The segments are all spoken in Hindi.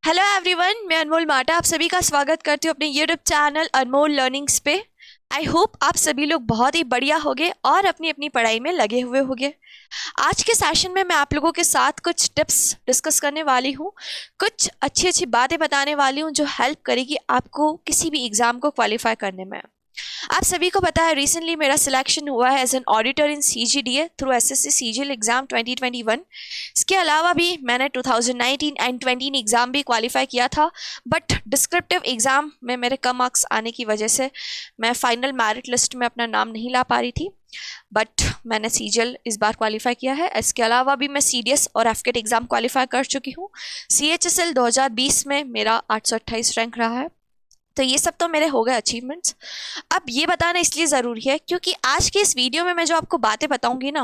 हेलो एवरीवन, मैं अनमोल माटा आप सभी का स्वागत करती हूँ अपने यूट्यूब चैनल अनमोल लर्निंग्स पे। आई होप आप सभी लोग बहुत ही बढ़िया होगे और अपनी अपनी पढ़ाई में लगे हुए होंगे। आज के सेशन में मैं आप लोगों के साथ कुछ टिप्स डिस्कस करने वाली हूँ, कुछ अच्छी अच्छी बातें बताने वाली हूँ जो हेल्प करेगी आपको किसी भी एग्जाम को क्वालिफाई करने में। आप सभी को पता है रिसेंटली मेरा सिलेक्शन हुआ है as an auditor in CGDA through SSC CGL exam 2021। इसके अलावा भी मैंने 2019 एंड 20 एग्जाम भी क्वालिफाई किया था, बट डिस्क्रिप्टिव एग्जाम में मेरे कम मार्क्स आने की वजह से मैं फाइनल मेरिट लिस्ट में अपना नाम नहीं ला पा रही थी। बट मैंने सीजीएल इस बार क्वालिफाई किया है। इसके अलावा भी मैं सीडीएस और एफकेट एग्जाम क्वालिफाई कर चुकी हूँ। सीएचएसएल 2020 में मेरा 828 रैंक रहा है। तो ये सब तो मेरे हो गए अचीवमेंट्स। अब ये बताना इसलिए ज़रूरी है क्योंकि आज के इस वीडियो में मैं जो आपको बातें बताऊंगी ना,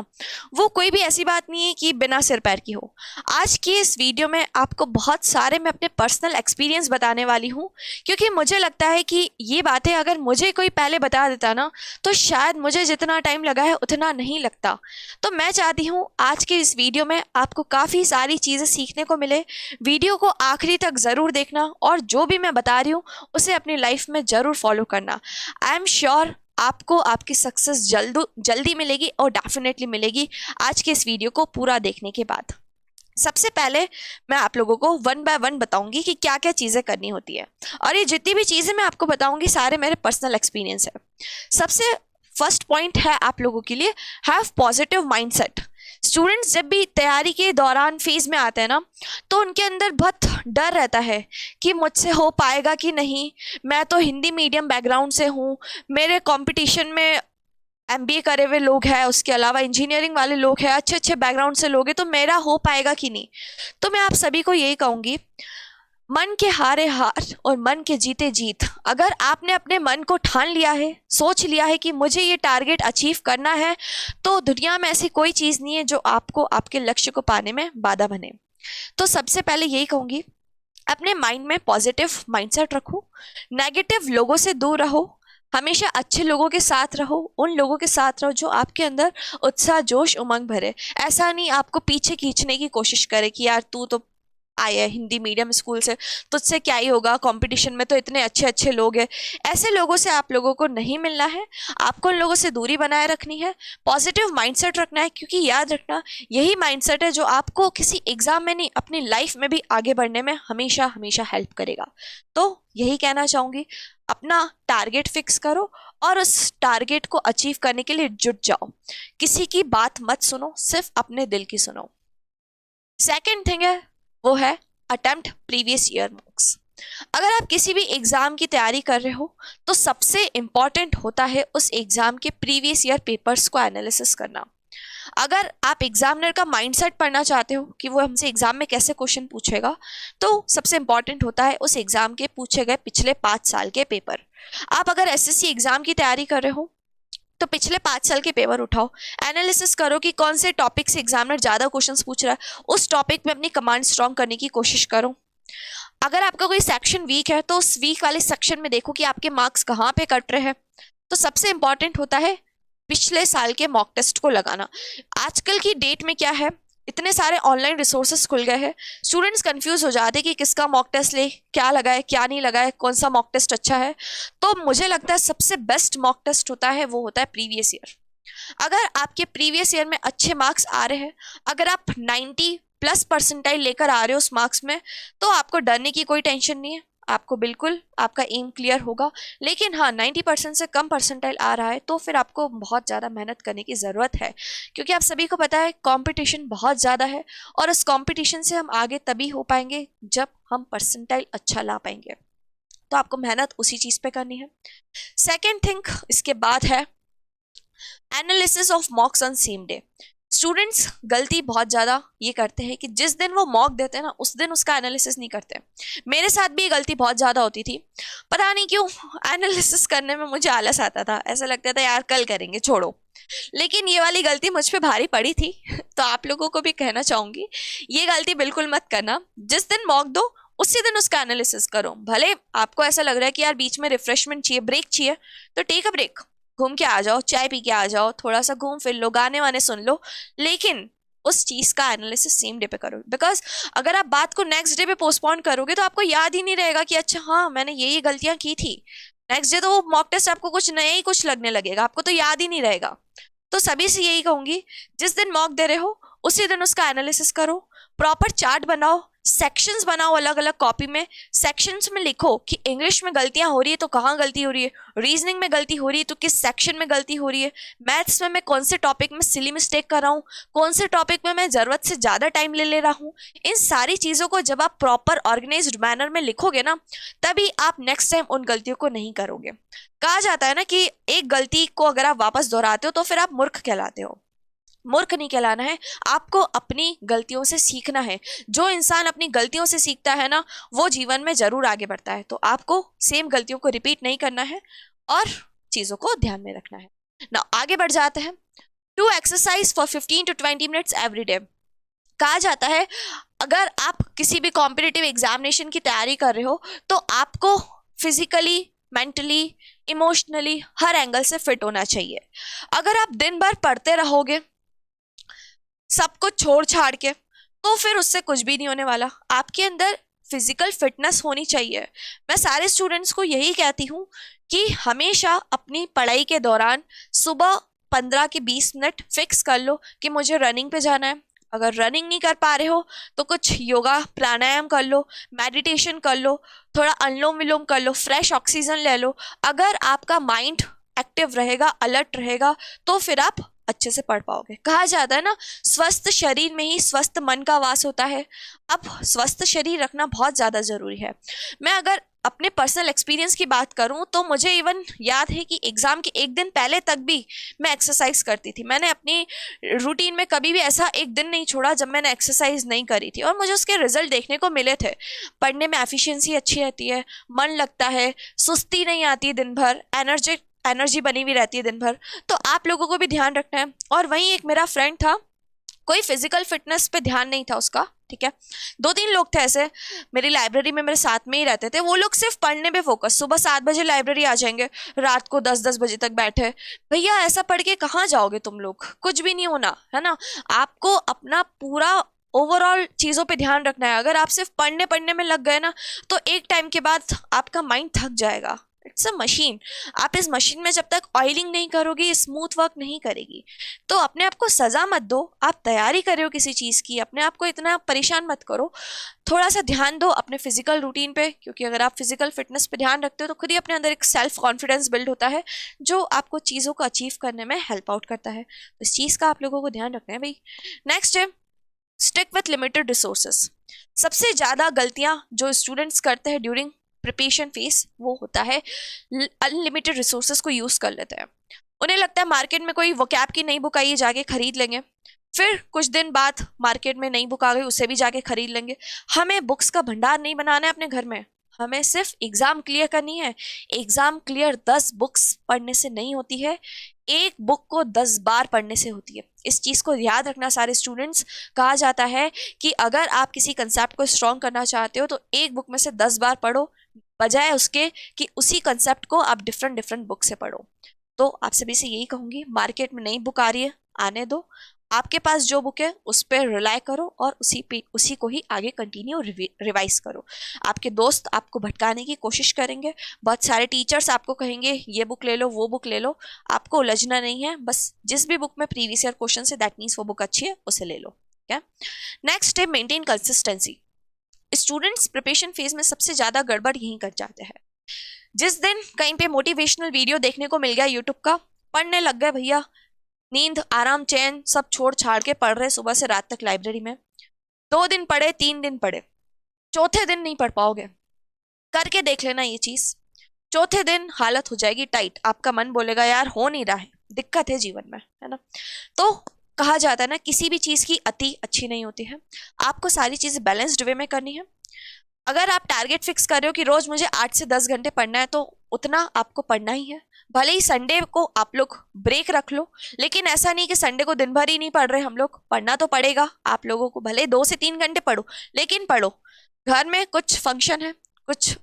वो कोई भी ऐसी बात नहीं है कि बिना सिर पैर की हो। आज के इस वीडियो में आपको बहुत सारे मैं अपने पर्सनल एक्सपीरियंस बताने वाली हूँ, क्योंकि मुझे लगता है कि ये बातें अगर मुझे कोई पहले बता देता ना, तो शायद मुझे जितना टाइम लगा है उतना नहीं लगता। तो मैं चाहती हूँ आज के इस वीडियो में आपको काफ़ी सारी चीज़ें सीखने को मिले। वीडियो को आखिरी तक ज़रूर देखना और जो भी मैं बता रही हूँ उसे अपनी लाइफ में ज़रूर फॉलो करना। आई एम श्योर आपको आपकी सक्सेस जल्दी मिलेगी और डेफिनेटली मिलेगी आज के इस वीडियो को पूरा देखने के बाद। सबसे पहले मैं आप लोगों को वन बाय वन बताऊंगी कि क्या क्या चीज़ें करनी होती है, और ये जितनी भी चीज़ें मैं आपको बताऊंगी सारे मेरे पर्सनल एक्सपीरियंस है। सबसे फर्स्ट पॉइंट है आप लोगों के लिए, हैव पॉजिटिव माइंडसेट। स्टूडेंट्स जब भी तैयारी के दौरान फेज में आते हैं ना, तो उनके अंदर बहुत डर रहता है कि मुझसे हो पाएगा कि नहीं। मैं तो हिंदी मीडियम बैकग्राउंड से हूँ, मेरे कंपटीशन में एमबीए करे हुए लोग हैं, उसके अलावा इंजीनियरिंग वाले लोग हैं, अच्छे अच्छे बैकग्राउंड से लोग हैं, तो मेरा हो पाएगा कि नहीं। तो मैं आप सभी को यही कहूँगी, मन के हारे हार और मन के जीते जीत। अगर आपने अपने मन को ठान लिया है, सोच लिया है कि मुझे ये टारगेट अचीव करना है, तो दुनिया में ऐसी कोई चीज़ नहीं है जो आपको आपके लक्ष्य को पाने में बाधा बने। तो सबसे पहले यही कहूँगी, अपने माइंड में पॉजिटिव माइंडसेट रखो, नेगेटिव लोगों से दूर रहो, हमेशा अच्छे लोगों के साथ रहो, उन लोगों के साथ रहो जो आपके अंदर उत्साह जोश उमंग भरे। ऐसा नहीं आपको पीछे खींचने की कोशिश करे कि यार तू तो आया है हिंदी मीडियम स्कूल से, तुझसे क्या ही होगा, कंपटीशन में तो इतने अच्छे अच्छे लोग हैं। ऐसे लोगों से आप लोगों को नहीं मिलना है, आपको उन लोगों से दूरी बनाए रखनी है, पॉजिटिव माइंडसेट रखना है, क्योंकि याद रखना यही माइंडसेट है जो आपको किसी एग्जाम में नहीं, अपनी लाइफ में भी आगे बढ़ने में हमेशा हमेशा हेल्प करेगा। तो यही कहना चाहूंगी, अपना टारगेट फिक्स करो और उस टारगेट को अचीव करने के लिए जुट जाओ। किसी की बात मत सुनो, सिर्फ अपने दिल की सुनो। सेकेंड थिंग है, वो है अटेम्प्ट प्रीवियस ईयर मार्क्स। अगर आप किसी भी एग्जाम की तैयारी कर रहे हो, तो सबसे इंपॉर्टेंट होता है उस एग्जाम के प्रीवियस ईयर पेपर्स को एनालिसिस करना। अगर आप एग्जामिनर का माइंडसेट पढ़ना चाहते हो कि वो हमसे एग्जाम में कैसे क्वेश्चन पूछेगा, तो सबसे इंपॉर्टेंट होता है उस एग्जाम के पूछे गए पिछले 5 साल के पेपर। आप अगर एसएससी एग्जाम की तैयारी कर रहे हो, तो पिछले 5 साल के पेपर उठाओ, एनालिसिस करो कि कौन से टॉपिक से एग्जामिनर ज़्यादा क्वेश्चंस पूछ रहा है, उस टॉपिक में अपनी कमांड स्ट्रॉन्ग करने की कोशिश करो। अगर आपका कोई सेक्शन वीक है, तो उस वीक वाले सेक्शन में देखो कि आपके मार्क्स कहाँ पे कट रहे हैं। तो सबसे इंपॉर्टेंट होता है पिछले साल के मॉक टेस्ट को लगाना। आजकल की डेट में क्या है, इतने सारे ऑनलाइन रिसोर्सेस खुल गए हैं, स्टूडेंट्स कंफ्यूज हो जाते हैं कि किसका मॉक टेस्ट ले, क्या लगाए क्या नहीं लगाए, कौन सा मॉक टेस्ट अच्छा है। तो मुझे लगता है सबसे बेस्ट मॉक टेस्ट होता है वो होता है प्रीवियस ईयर। अगर आपके प्रीवियस ईयर में अच्छे मार्क्स आ रहे हैं, अगर आप 90+ परसेंटाइल लेकर आ रहे हो उस मार्क्स में, तो आपको डरने की कोई टेंशन नहीं है, आपको बिल्कुल आपका एम क्लियर होगा। लेकिन हाँ, 90% से कम परसेंटाइल आ रहा है तो फिर आपको बहुत ज़्यादा मेहनत करने की ज़रूरत है, क्योंकि आप सभी को पता है कंपटीशन बहुत ज़्यादा है, और इस कंपटीशन से हम आगे तभी हो पाएंगे जब हम परसेंटाइल अच्छा ला पाएंगे। तो आपको मेहनत उसी चीज़ पे करनी है। सेकेंड थिंग इसके बाद है analysis of मॉक्स on same day. Students गलती बहुत ज़्यादा ये करते हैं कि जिस दिन वो मॉक देते हैं ना, उस दिन उसका एनालिसिस नहीं करते। मेरे साथ भी ये गलती बहुत ज़्यादा होती थी, पता नहीं क्यों एनालिसिस करने में मुझे आलस आता था, ऐसा लगता था यार कल करेंगे छोड़ो। लेकिन ये वाली गलती मुझ पे भारी पड़ी थी। तो आप लोगों को भी कहना चाहूँगी, ये गलती बिल्कुल मत करना। जिस दिन मॉक दो उसी दिन उसका एनालिसिस करो। भले आपको ऐसा लग रहा है कि यार बीच में रिफ्रेशमेंट चाहिए, ब्रेक चाहिए, तो टेक अ ब्रेक, घूम के आ जाओ, चाय पी के आ जाओ, थोड़ा सा घूम फिर लो, गाने वाने सुन लो, लेकिन उस चीज का एनालिसिस सेम डे पे करो, बिकॉज अगर आप बात को नेक्स्ट डे पे पोस्टपोन करोगे तो आपको याद ही नहीं रहेगा कि अच्छा हाँ मैंने ये गलतियां की थी। नेक्स्ट डे तो वो मॉक टेस्ट आपको कुछ नया ही कुछ लगने लगेगा, आपको तो याद ही नहीं रहेगा। तो सभी से यही कहूंगी, जिस दिन मॉक दे रहे हो उसी दिन उसका एनालिसिस करो, प्रॉपर चार्ट बनाओ, सेक्शंस बनाओ अलग अलग कॉपी में। सेक्शंस में लिखो कि इंग्लिश में गलतियां हो रही है तो कहाँ गलती हो रही है, रीजनिंग में गलती हो रही है तो किस सेक्शन में गलती हो रही है, मैथ्स में मैं कौन से टॉपिक में सिली मिस्टेक कर रहा हूँ, कौन से टॉपिक में मैं जरूरत से ज्यादा टाइम ले रहा हूँ। इन सारी चीजों को जब आप प्रॉपर ऑर्गेनाइज्ड मैनर में लिखोगे ना, तभी आप नेक्स्ट टाइम उन गलतियों को नहीं करोगे। कहा जाता है ना कि एक गलती को अगर आप वापस दोहराते हो तो फिर आप मूर्ख कहलाते हो। मूर्ख नहीं कहलाना है, आपको अपनी गलतियों से सीखना है। जो इंसान अपनी गलतियों से सीखता है ना, वो जीवन में जरूर आगे बढ़ता है। तो आपको सेम गलतियों को रिपीट नहीं करना है और चीजों को ध्यान में रखना है ना। आगे बढ़ जाते हैं। To exercise for 15 to 20 minutes every day. कहा जाता है अगर आप किसी भी कॉम्पिटिटिव एग्जामिनेशन की तैयारी कर रहे हो तो आपको फिजिकली, मेंटली, इमोशनली हर एंगल से फिट होना चाहिए। अगर आप दिन भर पढ़ते रहोगे सब कुछ छोड़ छाड़ के, तो फिर उससे कुछ भी नहीं होने वाला। आपके अंदर फिजिकल फिटनेस होनी चाहिए। मैं सारे स्टूडेंट्स को यही कहती हूँ कि हमेशा अपनी पढ़ाई के दौरान सुबह 15 के 20 मिनट फिक्स कर लो कि मुझे रनिंग पे जाना है। अगर रनिंग नहीं कर पा रहे हो तो कुछ योगा प्राणायाम कर लो, मेडिटेशन कर लो, थोड़ा अनुलोम विलोम कर लो, फ्रेश ऑक्सीजन ले लो। अगर आपका माइंड एक्टिव रहेगा, अलर्ट रहेगा, तो फिर आप अच्छे से पढ़ पाओगे। कहा जाता है ना, स्वस्थ शरीर में ही स्वस्थ मन का वास होता है। अब स्वस्थ शरीर रखना बहुत ज्यादा जरूरी है। मैं अगर अपने पर्सनल एक्सपीरियंस की बात करूं तो मुझे इवन याद है कि एग्जाम के एक दिन पहले तक भी मैं एक्सरसाइज करती थी। मैंने अपनी रूटीन में कभी भी ऐसा एक दिन नहीं छोड़ा जब मैंने एक्सरसाइज नहीं करी थी, और मुझे उसके रिजल्ट देखने को मिले थे। पढ़ने में एफिशिएंसी अच्छी रहती है, मन लगता है, सुस्ती नहीं आती, दिन भर एनर्जी बनी हुई रहती है दिन भर। तो आप लोगों को भी ध्यान रखना है। और वहीं एक मेरा फ्रेंड था, कोई फिजिकल फिटनेस पे ध्यान नहीं था उसका, ठीक है। 2-3 लोग थे ऐसे मेरी लाइब्रेरी में, मेरे साथ में ही रहते थे। वो लोग सिर्फ पढ़ने पे फोकस, सुबह 7 बजे लाइब्रेरी आ जाएंगे, रात को 10-10 बजे तक बैठे। भैया ऐसा पढ़ के कहाँ जाओगे तुम लोग, कुछ भी नहीं होना है ना। आपको अपना पूरा ओवरऑल चीजों पे ध्यान रखना है। अगर आप सिर्फ पढ़ने पढ़ने में लग गए ना, तो एक टाइम के बाद आपका माइंड थक जाएगा। It's a machine. आप इस मशीन में जब तक ऑयलिंग नहीं करोगे, स्मूथ वर्क नहीं करेगी। तो अपने आप को सजा मत दो। आप तैयारी कर रहे हो किसी चीज की, अपने आप को इतना परेशान मत करो। थोड़ा सा ध्यान दो अपने फिजिकल रूटीन पे, क्योंकि अगर आप फिजिकल फिटनेस पे ध्यान रखते हो तो खुद ही अपने अंदर एक सेल्फ कॉन्फिडेंस बिल्ड होता है, जो आपको चीजों को अचीव करने में हेल्प आउट करता है। तो इस चीज का आप लोगों को ध्यान रखना है भाई। नेक्स्ट है स्टिक विथ लिमिटेड रिसोर्सेस। सबसे ज्यादा गलतियां जो स्टूडेंट्स करते हैं ड्यूरिंग प्रिपरेशन फेस, वो होता है अनलिमिटेड रिसोर्सेज को यूज कर लेते हैं। उन्हें लगता है मार्केट में कोई वोकैब की नई बुक आई है, जाके खरीद लेंगे। फिर कुछ दिन बाद मार्केट में नई बुक आ गई, उसे भी जाके खरीद लेंगे। हमें बुक्स का भंडार नहीं बनाना है अपने घर में, हमें सिर्फ एग्जाम क्लियर करनी है। एग्जाम क्लियर 10 बुक्स पढ़ने से नहीं होती है, एक बुक को 10 बार पढ़ने से होती है। इस चीज को याद रखना सारे स्टूडेंट्स। कहा जाता है कि अगर आप किसी कंसेप्ट को स्ट्रॉन्ग करना चाहते हो तो एक बुक में से 10 बार पढ़ो, बजाय उसके कि उसी कंसेप्ट को आप डिफरेंट डिफरेंट बुक से पढ़ो। तो आप सभी से यही कहूंगी, मार्केट में नई बुक आ रही है, आने दो। आपके पास जो बुक है उस पर रिलाई करो और उसी को ही आगे कंटिन्यू रिवाइज करो। आपके दोस्त आपको भटकाने की कोशिश करेंगे, बहुत सारे टीचर्स आपको कहेंगे ये बुक ले लो, वो बुक ले लो। आपको उलझना नहीं है, बस जिस भी बुक में प्रीवियस ईयर क्वेश्चन है दैट मीन्स वो बुक अच्छी है, उसे ले लो। क्या नेक्स्ट है maintain consistency. Students preparation phase में सबसे ज्यादा गड़बड़ यहीं कर जाते हैं। जिस दिन कहीं पे मोटिवेशनल वीडियो देखने को मिल गया यूट्यूब का, पढ़ने लग गए भैया, नींद आराम चैन सब छोड़ छाड़ के पढ़ रहे सुबह से रात तक लाइब्रेरी में। 2 दिन पढ़े, 3 दिन पढ़े, चौथे दिन नहीं पढ़ पाओगे। करके देख लेना ये चीज, चौथे दिन हालत हो जाएगी टाइट। आपका मन बोलेगा यार हो नहीं रहा है, दिक्कत है जीवन में, है ना। तो कहा जाता है ना, किसी भी चीज की अति अच्छी नहीं होती है। आपको सारी चीजें बैलेंस्ड वे में करनी है। अगर आप टारगेट फिक्स कर रहे हो कि रोज मुझे 8 से 10 घंटे पढ़ना है, तो उतना आपको पढ़ना ही है। भले ही संडे को आप लोग ब्रेक रख लो, लेकिन ऐसा नहीं कि संडे को दिन भर ही नहीं पढ़ रहे हम लोग। पढ़ना तो पड़ेगा आप लोगों को, भले 2 से 3 घंटे पढ़ो, लेकिन पढ़ो। घर में कुछ फंक्शन है, कुछ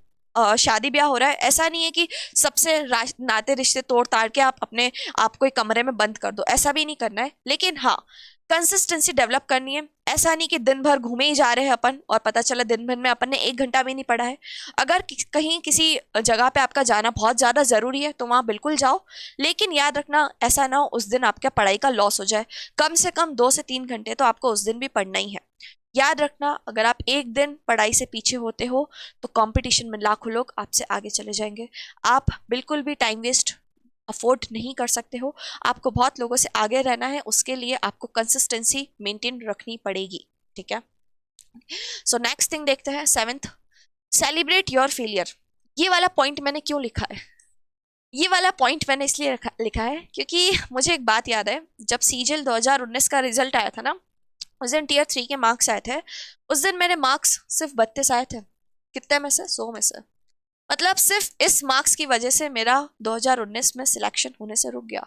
शादी ब्याह हो रहा है, ऐसा नहीं है कि सबसे नाते रिश्ते तोड़ ताड़ के आप अपने आप को एक कमरे में बंद कर दो, ऐसा भी नहीं करना है। लेकिन हाँ, कंसिस्टेंसी डेवलप करनी है। ऐसा नहीं कि दिन भर घूमे ही जा रहे हैं अपन और पता चला दिन भर में अपन ने 1 घंटा भी नहीं पढ़ा है। अगर कहीं किसी जगह पे आपका जाना बहुत ज़्यादा ज़रूरी है तो वहाँ बिल्कुल जाओ, लेकिन याद रखना ऐसा ना हो उस दिन आपका पढ़ाई का लॉस हो जाए। कम से कम 2 से 3 घंटे तो आपको उस दिन भी पढ़ना ही है। याद रखना, अगर आप एक दिन पढ़ाई से पीछे होते हो तो कंपटीशन में लाखों लोग आपसे आगे चले जाएंगे। आप बिल्कुल भी टाइम वेस्ट अफोर्ड नहीं कर सकते हो। आपको बहुत लोगों से आगे रहना है, उसके लिए आपको कंसिस्टेंसी मेंटेन रखनी पड़ेगी। ठीक है। सो नेक्स्ट थिंग देखते हैं, सेवेंथ, सेलिब्रेट योर फेलियर। ये वाला पॉइंट मैंने क्यों लिखा है? ये वाला पॉइंट मैंने इसलिए लिखा है क्योंकि मुझे एक बात याद है, जब सीजीएल 2019 का रिजल्ट आया था ना, उस दिन टीयर 3 के मार्क्स आए थे। उस दिन मेरे मार्क्स सिर्फ 32 आए थे। कितने में से? 100 में से। मतलब सिर्फ इस मार्क्स की वजह से मेरा 2019 में सिलेक्शन होने से रुक गया।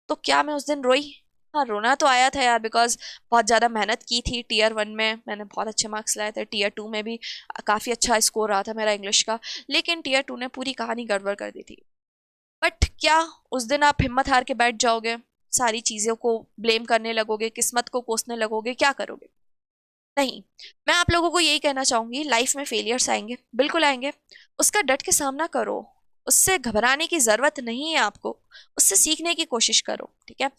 तो क्या मैं उस दिन रोई? हाँ, रोना तो आया था यार, बिकॉज बहुत ज़्यादा मेहनत की थी। टीयर 1 में मैंने बहुत अच्छे मार्क्स लाए थे, टीयर 2 में भी काफ़ी अच्छा स्कोर रहा था मेरा इंग्लिश का, लेकिन टीयर 2 ने पूरी कहानी गड़बड़ कर दी थी। बट क्या उस दिन आप हिम्मत हार के बैठ जाओगे, सारी चीज़ों को ब्लेम करने लगोगे, किस्मत को कोसने लगोगे? क्या करोगे? नहीं। मैं आप लोगों को यही कहना चाहूंगी, लाइफ में फेलियर्स आएंगे, बिल्कुल आएंगे, उसका डट के सामना करो। उससे घबराने की जरूरत नहीं है आपको, उससे सीखने की कोशिश करो। ठीक है।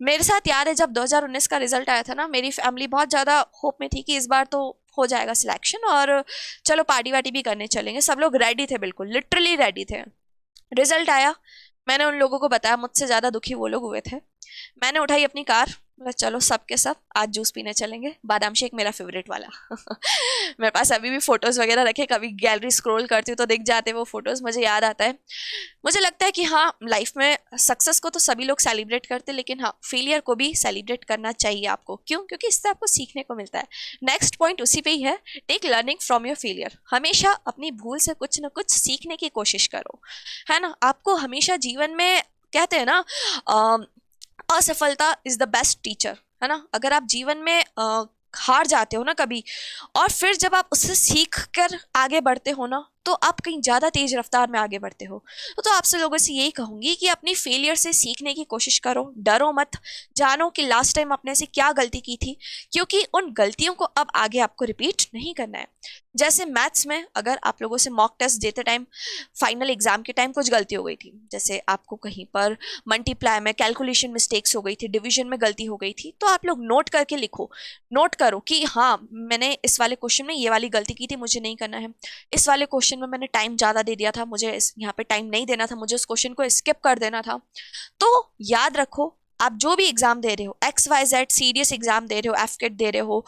मेरे साथ याद है जब 2019 का रिजल्ट आया था ना, मेरी फैमिली बहुत ज्यादा होप में थी कि इस बार तो हो जाएगा सिलेक्शन और चलो पार्टी वार्टी भी करने चलेंगे। सब लोग रेडी थे, बिल्कुल लिटरली रेडी थे। रिजल्ट आया, मैंने उन लोगों को बताया, मुझसे ज्यादा दुखी वो लोग हुए थे। मैंने उठाई अपनी कार, बोला चलो सब के सब आज जूस पीने चलेंगे, बादाम शेक मेरा फेवरेट वाला। मेरे पास अभी भी फोटोज वगैरह रखे, कभी गैलरी स्क्रॉल करती हूँ तो दिख जाते हैं वो फोटोज, मुझे याद आता है। मुझे लगता है कि हाँ, लाइफ में सक्सेस को तो सभी लोग सेलिब्रेट करते हैं, लेकिन हाँ, फेलियर को भी सेलिब्रेट करना चाहिए आपको। क्यों? क्योंकि इससे आपको सीखने को मिलता है। नेक्स्ट पॉइंट उसी पे ही है, take learning from your failure. हमेशा अपनी भूल से कुछ ना कुछ सीखने की कोशिश करो, है ना। आपको हमेशा जीवन में, कहते हैं ना, असफलता इज द बेस्ट टीचर, है ना। अगर आप जीवन में हार जाते हो ना कभी, और फिर जब आप उससे सीख कर आगे बढ़ते हो ना, तो आप कहीं ज़्यादा तेज रफ्तार में आगे बढ़ते हो। तो आपसे लोगों से यही कहूंगी कि अपनी फेलियर से सीखने की कोशिश करो, डरो मत। जानो कि लास्ट टाइम आपने से क्या गलती की थी, क्योंकि उन गलतियों को अब आगे आपको रिपीट नहीं करना है। जैसे मैथ्स में अगर आप लोगों से मॉक टेस्ट देते टाइम, फाइनल एग्जाम के टाइम कुछ गलती हो गई थी, जैसे आपको कहीं पर मल्टीप्लाई में कैलकुलेशन मिस्टेक्स हो गई थी, डिवीजन में गलती हो गई थी, तो आप लोग नोट करके लिखो। नोट करो कि हाँ, मैंने इस वाले क्वेश्चन में ये वाली गलती की थी, मुझे नहीं करना है। इस वाले क्वेश्चन में मैंने टाइम ज़्यादा दे दिया था, मुझे यहाँ पे टाइम नहीं देना था, मुझे उस क्वेश्चन को स्किप कर देना था। तो याद रखो, आप जो भी एग्जाम दे रहे हो, XYZ सीरियस एग्जाम दे रहे हो, एफकेट दे रहे हो,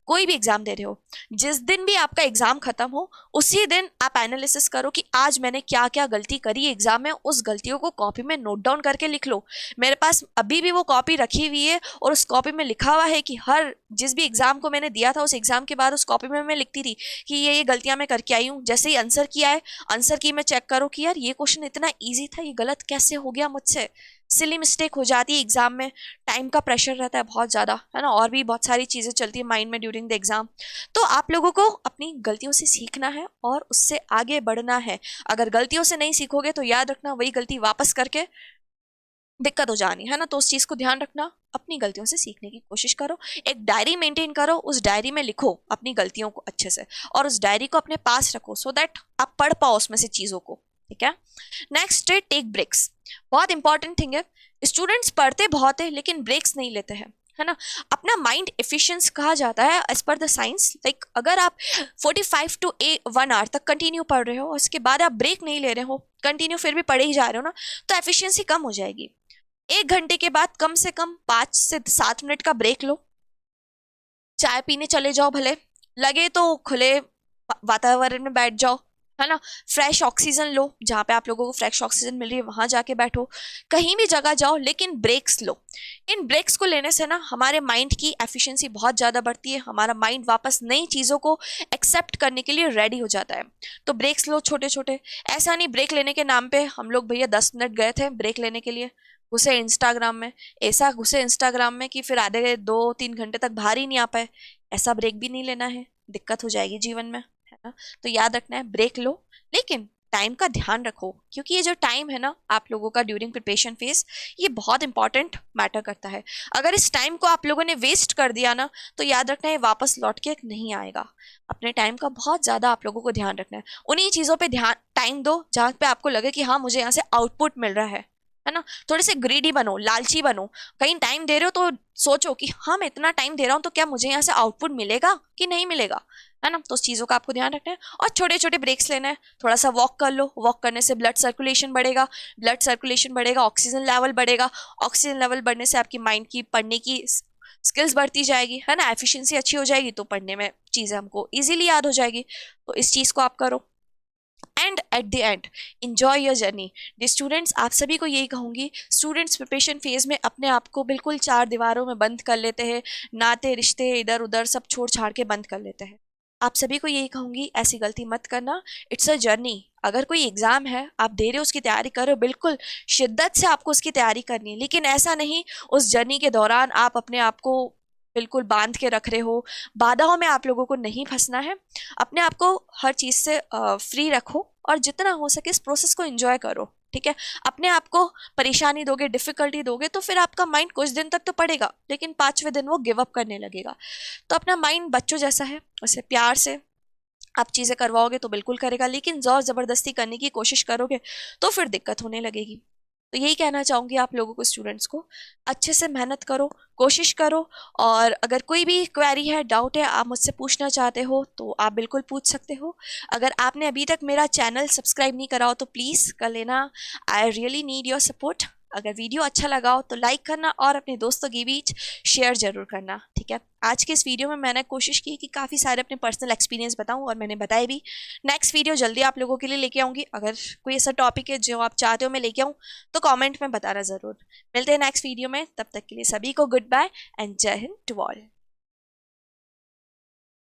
कोई भी एग्जाम दे रहे हो, जिस दिन भी आपका एग्जाम खत्म हो उसी दिन आप एनालिसिस करो कि आज मैंने क्या क्या गलती करी एग्जाम में। उस गलतियों को कॉपी में नोट डाउन करके लिख लो। मेरे पास अभी भी वो कॉपी रखी हुई है और उस कॉपी में लिखा हुआ है कि हर जिस भी एग्जाम को मैंने दिया था, उस एग्जाम के बाद उस कॉपी में मैं लिखती थी कि ये गलतियां मैं करके आई हूँ। जैसे ही आंसर किया है, आंसर की में चेक करो कि यार ये क्वेश्चन इतना ईजी था, ये गलत कैसे हो गया मुझसे। सिली मिस्टेक हो जाती है एग्जाम में, टाइम का प्रेशर रहता है बहुत ज़्यादा, है ना, और भी बहुत सारी चीज़ें चलती है माइंड में ड्यूरिंग द एग्जाम। तो आप लोगों को अपनी गलतियों से सीखना है और उससे आगे बढ़ना है। अगर गलतियों से नहीं सीखोगे तो याद रखना वही गलती वापस करके दिक्कत हो जानी, है ना। तो उस चीज़ को ध्यान रखना, अपनी गलतियों से सीखने की कोशिश करो। एक डायरी मेंटेन करो, उस डायरी में लिखो अपनी गलतियों को अच्छे से, और उस डायरी को अपने पास रखो सो दैट आप पढ़ पाओ उसमें से चीज़ों को। ठीक है। नेक्स्ट है टेक ब्रेक्स। बहुत इंपॉर्टेंट थिंग है। स्टूडेंट्स पढ़ते बहुत है लेकिन ब्रेक्स नहीं लेते हैं, है ना। अपना माइंड एफिशिएंस कहा जाता है as per the science. Like अगर आप 45 to 1 आवर तक कंटिन्यू पढ़ रहे हो और उसके बाद आप ब्रेक नहीं ले रहे हो, कंटिन्यू फिर भी पढ़े ही जा रहे हो ना, तो एफिशिएंसी कम हो जाएगी। 1 घंटे के बाद कम से कम 5 से 7 मिनट का ब्रेक लो। चाय पीने चले जाओ, भले लगे तो खुले वातावरण में बैठ जाओ, है ना। फ्रेश ऑक्सीजन लो, जहाँ पे आप लोगों को फ्रेश ऑक्सीजन मिल रही है वहां जाके बैठो। कहीं भी जगह जाओ लेकिन ब्रेक्स लो। इन ब्रेक्स को लेने से ना हमारे माइंड की एफिशिएंसी बहुत ज़्यादा बढ़ती है, हमारा माइंड वापस नई चीज़ों को एक्सेप्ट करने के लिए रेडी हो जाता है। तो ब्रेक्स लो छोटे छोटे। ऐसा नहीं ब्रेक लेने के नाम पे हम लोग भैया 10 मिनट गए थे ब्रेक लेने के लिए, घुसे इंस्टाग्राम में, ऐसा घुसे इंस्टाग्राम में कि फिर आधे 2-3 घंटे तक बाहर ही नहीं आ पाए। ऐसा ब्रेक भी नहीं लेना है, दिक्कत हो जाएगी जीवन में, है ना। तो याद रखना है, ब्रेक लो लेकिन टाइम का ध्यान रखो, क्योंकि ये जो टाइम है ना आप लोगों का ड्यूरिंग प्रिपरेशन फेज, ये बहुत इंपॉर्टेंट मैटर करता है। अगर इस टाइम को आप लोगों ने वेस्ट कर दिया ना, तो याद रखना ये वापस लौट के नहीं आएगा। अपने टाइम का बहुत ज़्यादा आप लोगों को ध्यान रखना है। उन्हीं चीज़ों पे ध्यान टाइम दो जहाँ पे आपको लगे कि हाँ मुझे यहाँ से आउटपुट मिल रहा है ना। थोड़े से ग्रीडी बनो, लालची बनो। कहीं टाइम दे रहे हो तो सोचो कि हाँ मैं इतना टाइम दे रहा हूँ तो क्या मुझे यहाँ से आउटपुट मिलेगा कि नहीं मिलेगा, है ना। तो उस चीज़ों का आपको ध्यान रखना है और छोटे छोटे ब्रेक्स लेना है। थोड़ा सा वॉक कर लो, वॉक करने से ब्लड सर्कुलेशन बढ़ेगा, ब्लड सर्कुलेशन बढ़ेगा, ऑक्सीजन लेवल बढ़ेगा, ऑक्सीजन लेवल बढ़ने से आपकी माइंड की पढ़ने की स्किल्स बढ़ती जाएगी, है ना। एफिशिएंसी अच्छी हो जाएगी तो पढ़ने में चीज़ें हमको इजीली याद हो जाएगी। तो इस चीज़ को आप करो। And at the end enjoy your journey. The students, आप सभी को यही कहूँगी, स्टूडेंट्स प्रिपरेशन फेज में अपने आप को बिल्कुल चार दीवारों में बंद कर लेते हैं, नाते रिश्ते इधर उधर सब छोड़ छाड़ के बंद कर लेते हैं। आप सभी को यही कहूँगी ऐसी गलती मत करना। It's a journey. अगर कोई एग्जाम है आप दे रहे हो, उसकी तैयारी कर रहे हो, बिल्कुल शिद्दत से आपको उसकी तैयारी करनी है, लेकिन ऐसा नहीं उस जर्नी के दौरान आप अपने आप को बिल्कुल बांध के रख रहे हो। बाधाओं में आप लोगों को नहीं फंसना है। अपने आप को हर चीज़ से फ्री रखो और जितना हो सके इस प्रोसेस को एंजॉय करो, ठीक है। अपने आप को परेशानी दोगे, डिफिकल्टी दोगे तो फिर आपका माइंड कुछ दिन तक तो पढ़ेगा, लेकिन पांचवें दिन वो गिव अप करने लगेगा। तो अपना माइंड बच्चों जैसा है, उसे प्यार से आप चीज़ें करवाओगे तो बिल्कुल करेगा, लेकिन जोर ज़बरदस्ती करने की कोशिश करोगे तो फिर दिक्कत होने लगेगी। तो यही कहना चाहूँगी आप लोगों को, स्टूडेंट्स को, अच्छे से मेहनत करो, कोशिश करो। और अगर कोई भी क्वेरी है, डाउट है, आप मुझसे पूछना चाहते हो तो आप बिल्कुल पूछ सकते हो। अगर आपने अभी तक मेरा चैनल सब्सक्राइब नहीं करा हो तो प्लीज़ कर लेना। I really need your support. अगर वीडियो अच्छा लगा हो तो लाइक करना और अपने दोस्तों के बीच शेयर जरूर करना, ठीक है। आज के इस वीडियो में मैंने कोशिश की कि काफ़ी सारे अपने पर्सनल एक्सपीरियंस बताऊं और मैंने बताए भी। नेक्स्ट वीडियो जल्दी आप लोगों के लिए लेके आऊँगी। अगर कोई ऐसा टॉपिक है जो आप चाहते हो मैं लेके आऊँ तो कमेंट में बताना ज़रूर। मिलते हैं नेक्स्ट वीडियो में, तब तक के लिए सभी को गुड बाय एंड जय हिंद टू ऑल।